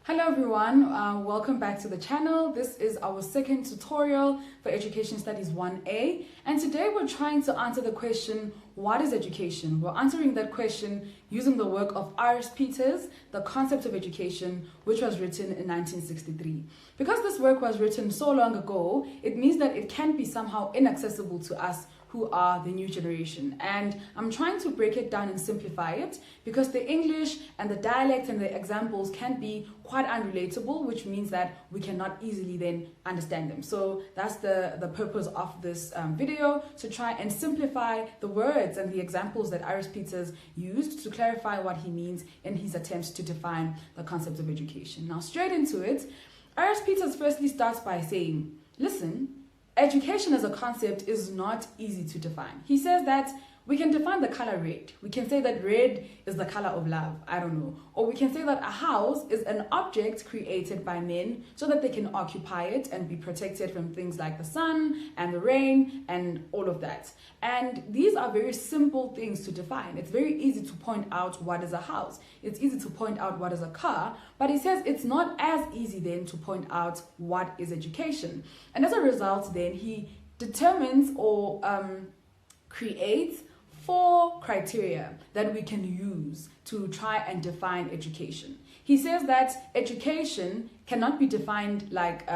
Hello everyone, welcome back to the channel. This is our second tutorial for Education Studies 1A, and today we're trying to answer the question, what is education? We're answering that question using the work of R.S. Peters, The Concept of Education, which was written in 1963. Because this work was written so long ago, it means that it can be somehow inaccessible to us who are the new generation, and I'm trying to break it down and simplify it because the English and the dialect and the examples can be quite unrelatable, which means that we cannot easily then understand them. So that's the purpose of this video, to try and simplify the words and the examples that R.S. Peters used to clarify what he means in his attempts to define the concept of education. Now, straight into it, R.S. Peters firstly starts by saying, listen, education as a concept is not easy to define. He says that we can define the color red. We can say that red is the color of love, I don't know. Or we can say that a house is an object created by men so that they can occupy it and be protected from things like the sun and the rain and all of that. And these are very simple things to define. It's very easy to point out what is a house. It's easy to point out what is a car, but he says it's not as easy then to point out what is education. And as a result then, he determines or creates 4 criteria that we can use to try and define education. He says that education cannot be defined like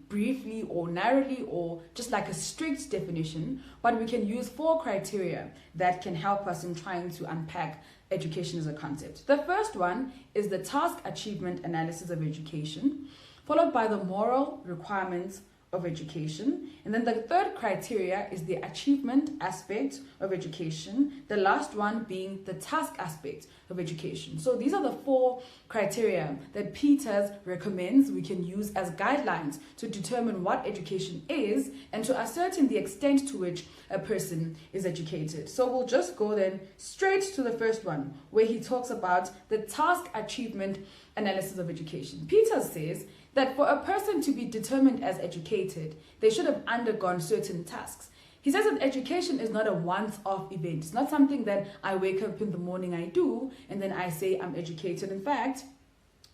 briefly or narrowly or just like a strict definition, but we can use 4 criteria that can help us in trying to unpack education as a concept. The first one is the task achievement analysis of education, followed by the moral requirements of education, and then the third criteria is the achievement aspect of education, the last one being the task aspect of education. So these are the 4 criteria that Peters recommends we can use as guidelines to determine what education is and to ascertain the extent to which a person is educated. So we'll just go then straight to the first one, where he talks about the task achievement analysis of education. Peters says that for a person to be determined as educated, they should have undergone certain tasks. He says that education is not a once-off event. It's not something that I wake up in the morning, I do, and then I say I'm educated. In fact,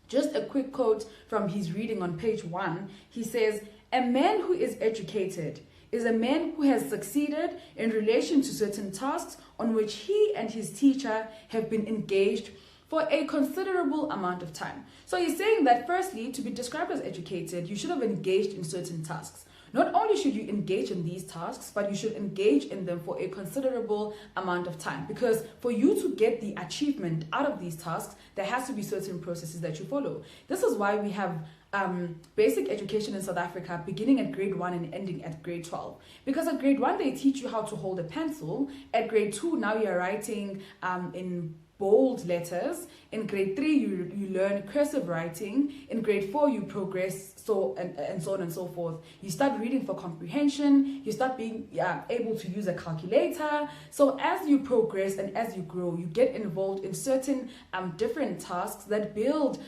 just a quick quote from his reading on page 1, he says, "A man who is educated is a man who has succeeded in relation to certain tasks on which he and his teacher have been engaged for a considerable amount of time." So he's saying that firstly, to be described as educated, you should have engaged in certain tasks. Not only should you engage in these tasks, but you should engage in them for a considerable amount of time. Because for you to get the achievement out of these tasks, there has to be certain processes that you follow. This is why we have basic education in South Africa beginning at grade 1 and ending at grade 12. Because at grade 1, they teach you how to hold a pencil. At grade 2, now you're writing in bold letters. In grade 3, you learn cursive writing. In grade 4, you progress and so on and so forth. You start reading for comprehension. You start being able to use a calculator. So as you progress and as you grow, you get involved in certain different tasks that build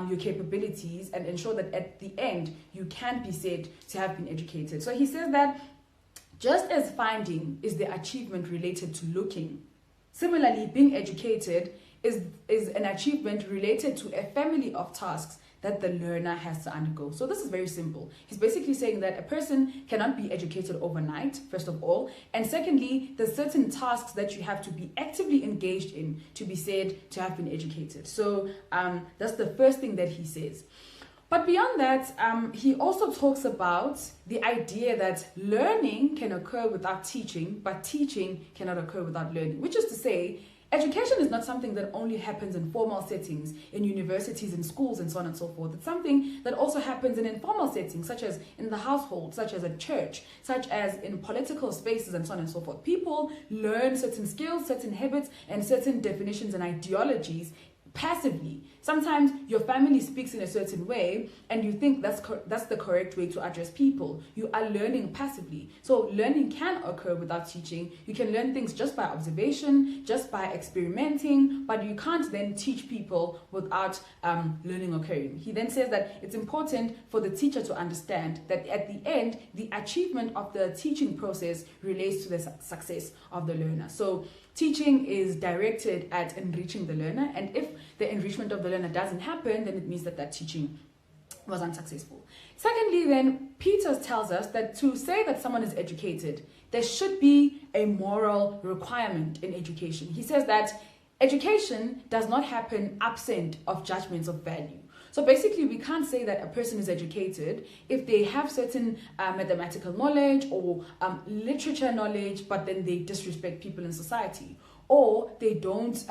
your capabilities and ensure that at the end, you can be said to have been educated. So he says that just as finding is the achievement related to looking, similarly, being educated is an achievement related to a family of tasks that the learner has to undergo. So this is very simple. He's basically saying that a person cannot be educated overnight, first of all. And secondly, there's certain tasks that you have to be actively engaged in to be said to have been educated. So that's the first thing that he says. But beyond that, he also talks about the idea that learning can occur without teaching, but teaching cannot occur without learning, which is to say, education is not something that only happens in formal settings, in universities and schools and so on and so forth. It's something that also happens in informal settings, such as in the household, such as at church, such as in political spaces and so on and so forth. People learn certain skills, certain habits, and certain definitions and ideologies passively. Sometimes your family speaks in a certain way and you think that's the correct way to address people. You are learning passively. So learning can occur without teaching. You can learn things just by observation, just by experimenting, but you can't then teach people without learning occurring. He then says that it's important for the teacher to understand that at the end, the achievement of the teaching process relates to the success of the learner. So teaching is directed at enriching the learner, and if the enrichment of the learner doesn't happen, then it means that that teaching was unsuccessful. Secondly, then, Peters tells us that to say that someone is educated, there should be a moral requirement in education. He says that education does not happen absent of judgments of value. So basically, we can't say that a person is educated if they have certain mathematical knowledge or literature knowledge, but then they disrespect people in society. Or they don't,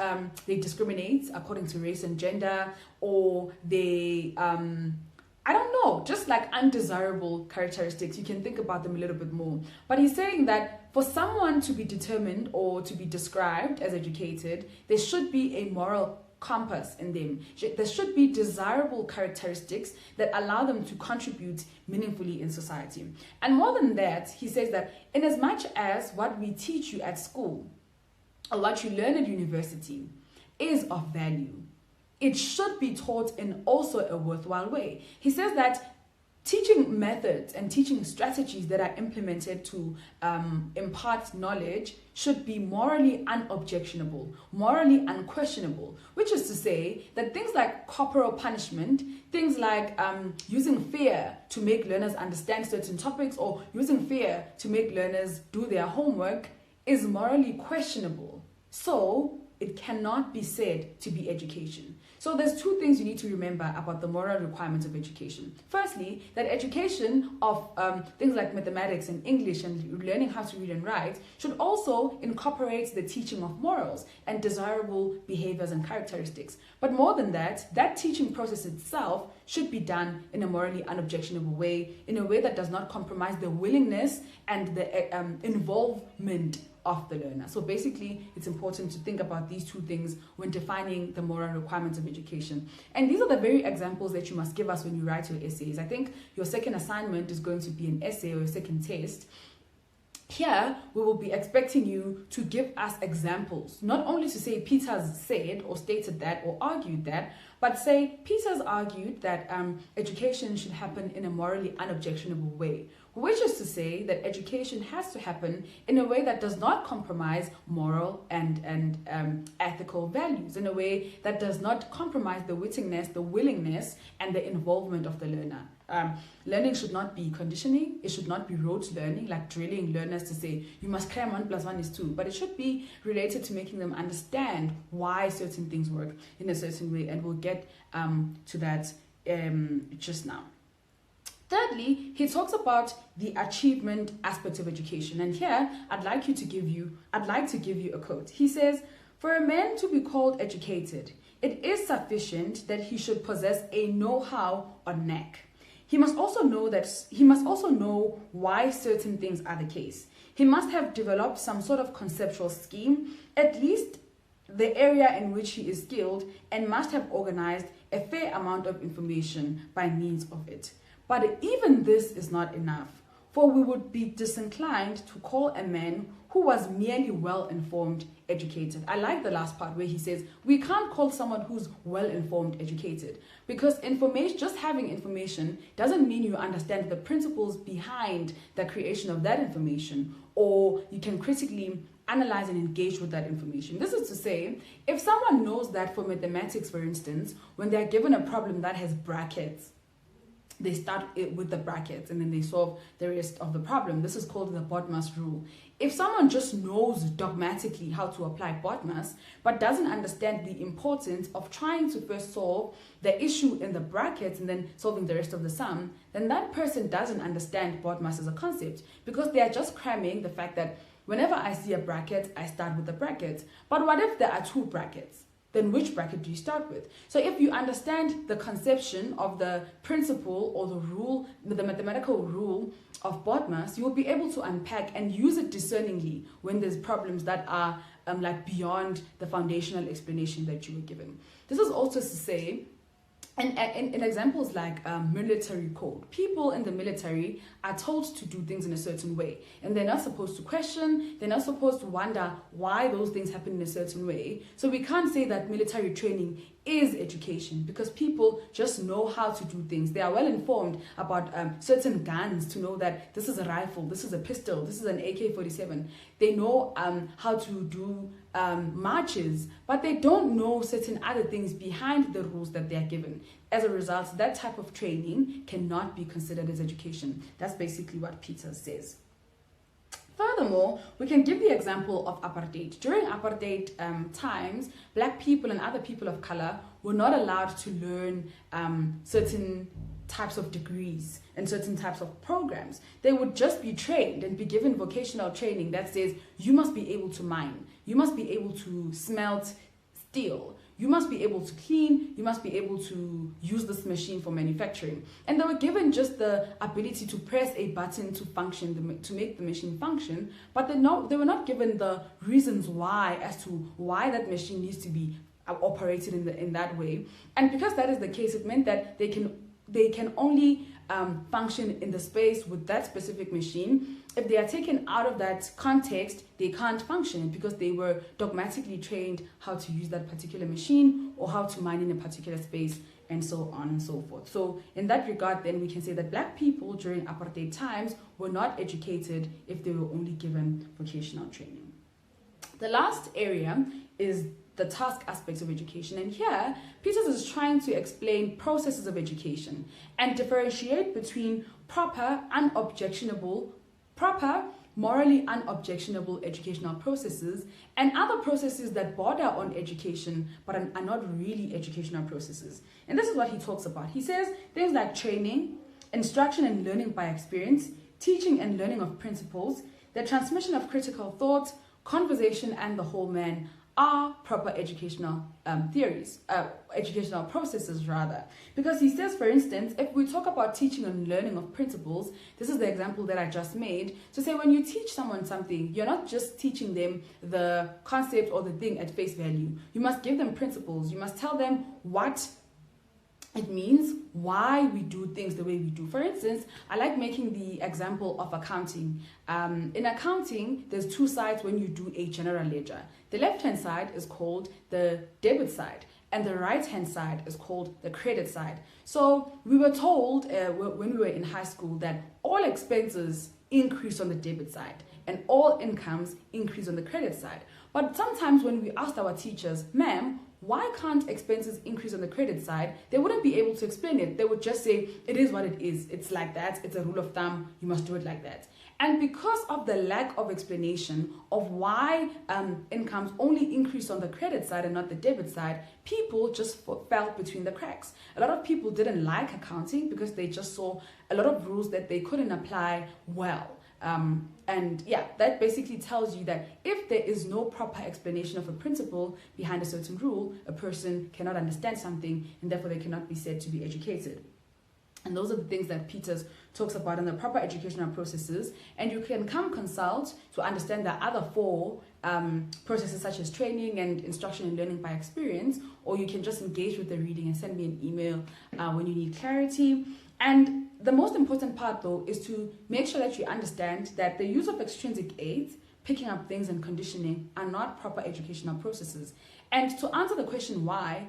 they discriminate according to race and gender, or they, I don't know, just like undesirable characteristics. You can think about them a little bit more. But he's saying that for someone to be determined or to be described as educated, there should be a moral compass in them. There should be desirable characteristics that allow them to contribute meaningfully in society. And more than that, he says that in as much as what we teach you at school or what you learn at university is of value, it should be taught in also a worthwhile way. He says that teaching methods and teaching strategies that are implemented to impart knowledge should be morally unobjectionable, morally unquestionable, which is to say that things like corporal punishment, things like using fear to make learners understand certain topics or using fear to make learners do their homework is morally questionable. So it cannot be said to be education. So there's two things you need to remember about the moral requirements of education. Firstly, that education of things like mathematics and English and learning how to read and write should also incorporate the teaching of morals and desirable behaviors and characteristics. But more than that, that teaching process itself should be done in a morally unobjectionable way, in a way that does not compromise the willingness and the involvement of the learner. So basically, it's important to think about these two things when defining the moral requirements of education. And these are the very examples that you must give us when you write your essays. I think your second assignment is going to be an essay or a second test. Here, we will be expecting you to give us examples, not only to say Peters said or stated that or argued that, but say Peters argued that education should happen in a morally unobjectionable way, which is to say that education has to happen in a way that does not compromise moral and ethical values, in a way that does not compromise the wittiness, the willingness, and the involvement of the learner. Learning should not be conditioning. It should not be rote learning, like drilling learners to say, you must cram 1 + 1 is 2. But it should be related to making them understand why certain things work in a certain way. And we'll get to that just now. Thirdly, he talks about the achievement aspect of education. And here, I'd like to give you a quote. He says, "For a man to be called educated, it is sufficient that he should possess a know-how or knack. He must also know why certain things are the case. He must have developed some sort of conceptual scheme, at least the area in which he is skilled, and must have organized a fair amount of information by means of it. But even this is not enough, for we would be disinclined to call a man who was merely well-informed educated." I like the last part where he says we can't call someone who's well-informed educated, because information, just having information doesn't mean you understand the principles behind the creation of that information, or you can critically analyze and engage with that information. This is to say, if someone knows that for mathematics, for instance, when they're given a problem that has brackets, they start it with the brackets and then they solve the rest of the problem. This is called the BODMAS rule. If someone just knows dogmatically how to apply BODMAS, but doesn't understand the importance of trying to first solve the issue in the brackets and then solving the rest of the sum, then that person doesn't understand BODMAS as a concept, because they are just cramming the fact that whenever I see a bracket, I start with the bracket. But what if there are 2 brackets? Then which bracket do you start with? So if you understand the conception of the principle or the rule, the mathematical rule of BODMAS, you will be able to unpack and use it discerningly when there's problems that are like beyond the foundational explanation that you were given. This is also to say, and in examples like military code, people in the military are told to do things in a certain way, and they're not supposed to question, they're not supposed to wonder why those things happen in a certain way. So we can't say that military training is education, because people just know how to do things. They are well informed about certain guns to know that this is a rifle, this is a pistol, this is an AK-47. They know how to do marches, but they don't know certain other things behind the rules that they are given. As a result, that type of training cannot be considered as education. That's basically what Peter says. Furthermore, we can give the example of apartheid. During apartheid times, Black people and other people of color were not allowed to learn certain types of degrees and certain types of programs. They would just be trained and be given vocational training that says you must be able to mine, you must be able to smelt steel, you must be able to clean, you must be able to use this machine for manufacturing. And they were given just the ability to press a button to function, to make the machine function, but they were not given the reasons why, as to why that machine needs to be operated in that way. And because that is the case, it meant that they can only function in the space with that specific machine. If they are taken out of that context, they can't function because they were dogmatically trained how to use that particular machine or how to mine in a particular space, and so on and so forth. So in that regard, then we can say that Black people during apartheid times were not educated if they were only given vocational training. The last area is the task aspects of education, and here Peters is trying to explain processes of education and differentiate between proper, morally unobjectionable educational processes and other processes that border on education but are not really educational processes. And this is what he talks about. He says things like training, instruction and learning by experience, teaching and learning of principles, the transmission of critical thought, conversation, and the whole man are proper educational educational processes rather. Because he says, for instance, if we talk about teaching and learning of principles, this is the example that I just made. So say when you teach someone something, you're not just teaching them the concept or the thing at face value. You must give them principles. You must tell them what it means, why we do things the way we do. For instance, I like making the example of accounting. In accounting, there's two sides when you do a general ledger. The left-hand side is called the debit side, and the right-hand side is called the credit side. So we were told when we were in high school that all expenses increase on the debit side and all incomes increase on the credit side. But sometimes when we asked our teachers, ma'am, why can't expenses increase on the credit side? They wouldn't be able to explain it. They would just say, it is what it is. It's like that. It's a rule of thumb. You must do it like that. And because of the lack of explanation of why incomes only increase on the credit side and not the debit side, people just fell between the cracks. A lot of people didn't like accounting because they just saw a lot of rules that they couldn't apply well. And yeah, that basically tells you that if there is no proper explanation of a principle behind a certain rule, a person cannot understand something, and therefore they cannot be said to be educated. And those are the things that Peters talks about in the proper educational processes. And you can come consult to understand the other four processes, such as training and instruction and learning by experience, or you can just engage with the reading and send me an email when you need clarity. And the most important part, though, is to make sure that you understand that the use of extrinsic aids, picking up things and conditioning, are not proper educational processes. And to answer the question why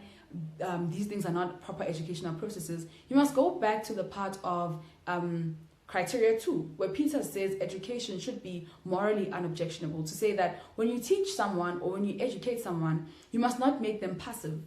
these things are not proper educational processes, you must go back to the part of criteria 2, where Peter says education should be morally unobjectionable, to say that when you teach someone or when you educate someone, you must not make them passive.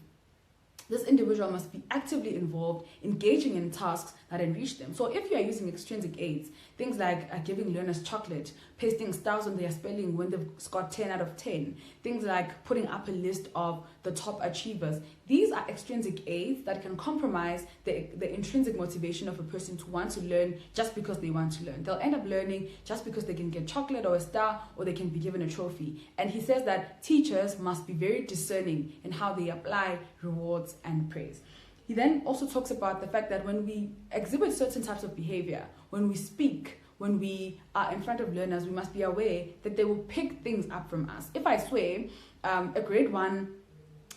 This individual must be actively involved, engaging in tasks that enrich them. So if you are using extrinsic aids, things like giving learners chocolate, pasting stars on their spelling when they've got 10 out of 10, things like putting up a list of the top achievers, these are extrinsic aids that can compromise the intrinsic motivation of a person to want to learn just because they want to learn. They'll end up learning just because they can get chocolate or a star, or they can be given a trophy. And he says that teachers must be very discerning in how they apply rewards and praise. He then also talks about the fact that when we exhibit certain types of behavior, when we speak, when we are in front of learners, we must be aware that they will pick things up from us. If I swear, a grade 1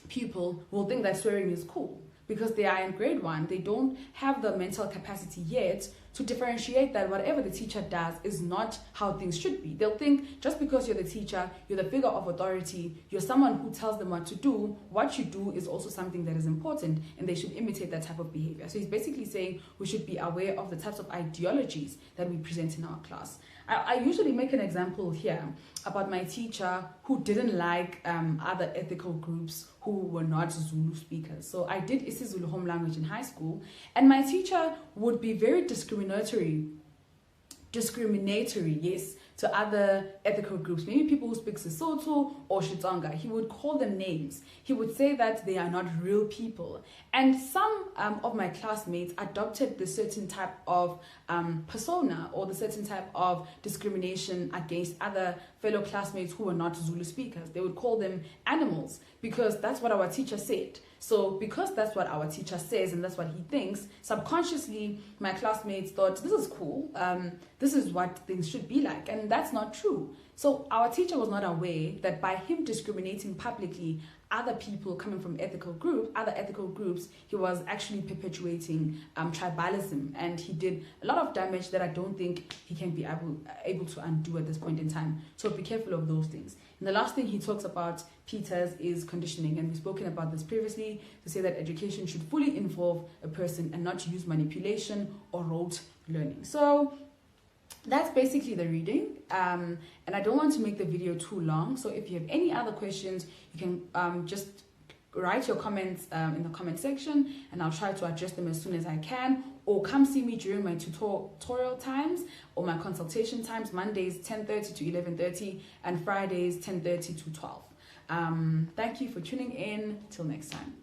pupil will think that swearing is cool because they are in grade 1. They don't have the mental capacity yet to differentiate that whatever the teacher does is not how things should be. They'll think just because you're the teacher, you're the figure of authority, you're someone who tells them what to do, what you do is also something that is important, and they should imitate that type of behavior. So he's basically saying we should be aware of the types of ideologies that we present in our class. I usually make an example here about my teacher who didn't like other ethical groups who were not Zulu speakers. So I did isiZulu home language in high school, and my teacher would be very discriminatory, yes, to other ethical groups, maybe people who speak Sesotho or Xitsonga. He would call them names. He would say that they are not real people. And some of my classmates adopted the certain type of persona or the certain type of discrimination against other fellow classmates who were not Zulu speakers. They would call them animals because that's what our teacher said. So because that's what our teacher says and that's what he thinks, subconsciously my classmates thought, this is cool, this is what things should be like, and that's not true. So our teacher was not aware that by him discriminating publicly other people coming from other ethical groups, he was actually perpetuating tribalism, and he did a lot of damage that I don't think he can be able to undo at this point in time. So be careful of those things. And the last thing he talks about, Peters, is conditioning, and we've spoken about this previously, to say that education should fully involve a person and not use manipulation or rote learning. So that's basically the reading, and I don't want to make the video too long, so if you have any other questions, you can just write your comments in the comment section, and I'll try to address them as soon as I can, or come see me during my tutorial times or my consultation times, Mondays 10:30 to 11:30 and Fridays 10:30 to 12. Thank you for tuning in. Till next time.